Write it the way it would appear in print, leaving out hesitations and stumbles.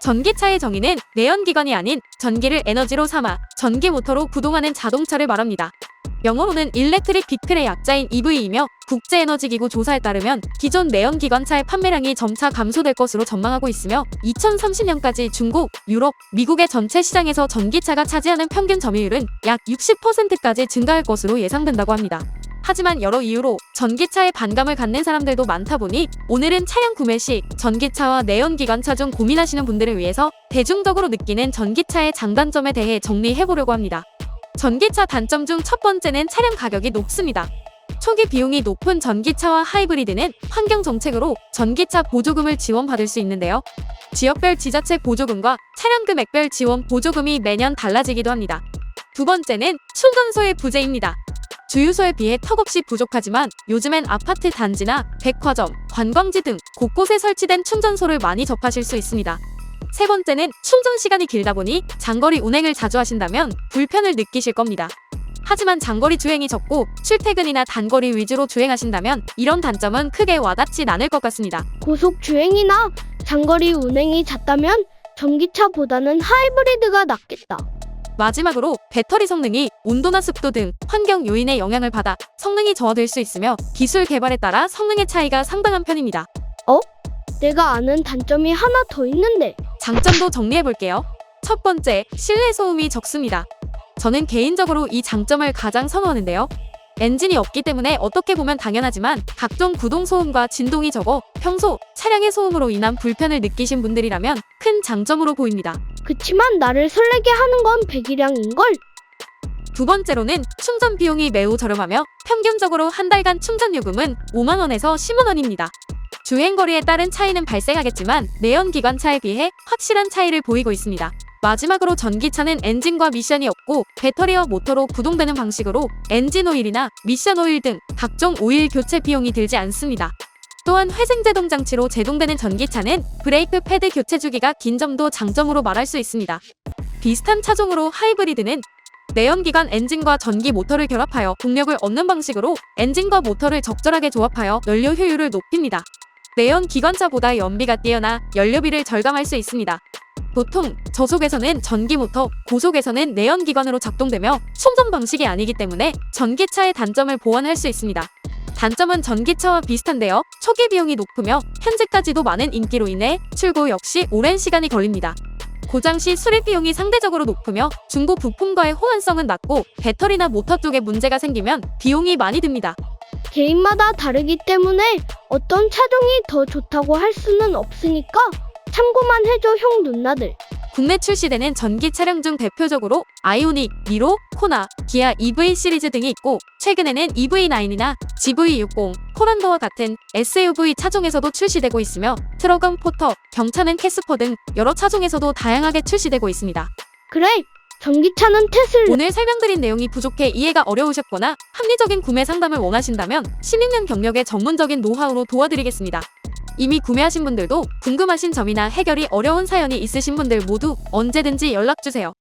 전기차의 정의는 내연기관이 아닌 전기를 에너지로 삼아 전기 모터로 구동하는 자동차를 말합니다. 영어로는 일렉트릭 비클의 약자인 EV이며 국제에너지기구 조사에 따르면 기존 내연기관차의 판매량이 점차 감소될 것으로 전망하고 있으며 2030년까지 중국, 유럽, 미국의 전체 시장에서 전기차가 차지하는 평균 점유율은 약 60%까지 증가할 것으로 예상된다고 합니다. 하지만 여러 이유로 전기차에 반감을 갖는 사람들도 많다 보니 오늘은 차량 구매 시 전기차와 내연기관차 중 고민하시는 분들을 위해서 대중적으로 느끼는 전기차의 장단점에 대해 정리해보려고 합니다. 전기차 단점 중 첫 번째는 차량 가격이 높습니다. 초기 비용이 높은 전기차와 하이브리드는 환경 정책으로 전기차 보조금을 지원받을 수 있는데요. 지역별 지자체 보조금과 차량 금액별 지원 보조금이 매년 달라지기도 합니다. 두 번째는 충전소의 부재입니다. 주유소에 비해 턱없이 부족하지만 요즘엔 아파트 단지나 백화점, 관광지 등 곳곳에 설치된 충전소를 많이 접하실 수 있습니다. 세 번째는 충전 시간이 길다 보니 장거리 운행을 자주 하신다면 불편을 느끼실 겁니다. 하지만 장거리 주행이 적고 출퇴근이나 단거리 위주로 주행하신다면 이런 단점은 크게 와닿진 않을 것 같습니다. 고속 주행이나 장거리 운행이 잦다면 전기차보다는 하이브리드가 낫겠다. 마지막으로 배터리 성능이 온도나 습도 등 환경 요인의 영향을 받아 성능이 저하될 수 있으며 기술 개발에 따라 성능의 차이가 상당한 편입니다. 내가 아는 단점이 하나 더 있는데. 장점도 정리해볼게요. 첫 번째, 실내 소음이 적습니다. 저는 개인적으로 이 장점을 가장 선호하는데요. 엔진이 없기 때문에 어떻게 보면 당연하지만 각종 구동 소음과 진동이 적어 평소 차량의 소음으로 인한 불편을 느끼신 분들이라면 큰 장점으로 보입니다. 그치만 나를 설레게 하는 건 배기량인걸. 두 번째로는 충전 비용이 매우 저렴하며 평균적으로 한 달간 충전 요금은 5만 원에서 10만 원입니다. 주행거리에 따른 차이는 발생하겠지만 내연기관차에 비해 확실한 차이를 보이고 있습니다. 마지막으로 전기차는 엔진과 미션이 없고 배터리와 모터로 구동되는 방식으로 엔진 오일이나 미션 오일 등 각종 오일 교체 비용이 들지 않습니다. 또한 회생제동 장치로 제동되는 전기차는 브레이크 패드 교체 주기가 긴 점도 장점으로 말할 수 있습니다. 비슷한 차종으로 하이브리드는 내연기관 엔진과 전기 모터를 결합하여 동력을 얻는 방식으로 엔진과 모터를 적절하게 조합하여 연료 효율을 높입니다. 내연기관차보다 연비가 뛰어나 연료비를 절감할 수 있습니다. 보통 저속에서는 전기 모터, 고속에서는 내연기관으로 작동되며 충전 방식이 아니기 때문에 전기차의 단점을 보완할 수 있습니다. 단점은 전기차와 비슷한데요. 초기 비용이 높으며 현재까지도 많은 인기로 인해 출고 역시 오랜 시간이 걸립니다. 고장 시 수리 비용이 상대적으로 높으며 중고 부품과의 호환성은 낮고 배터리나 모터 쪽에 문제가 생기면 비용이 많이 듭니다. 개인마다 다르기 때문에 어떤 차종이 더 좋다고 할 수는 없으니까 참고만 해줘 형 누나들. 국내 출시되는 전기 차량 중 대표적으로 아이오닉, 니로, 코나, 기아 EV 시리즈 등이 있고 최근에는 EV9이나 GV60, 포란도와 같은 SUV 차종에서도 출시되고 있으며 트럭은 포터, 경차는 캐스퍼 등 여러 차종에서도 다양하게 출시되고 있습니다. 그래, 전기차는 테슬라. 오늘 설명드린 내용이 부족해 이해가 어려우셨거나 합리적인 구매 상담을 원하신다면 16년 경력의 전문적인 노하우로 도와드리겠습니다. 이미 구매하신 분들도 궁금하신 점이나 해결이 어려운 사연이 있으신 분들 모두 언제든지 연락주세요.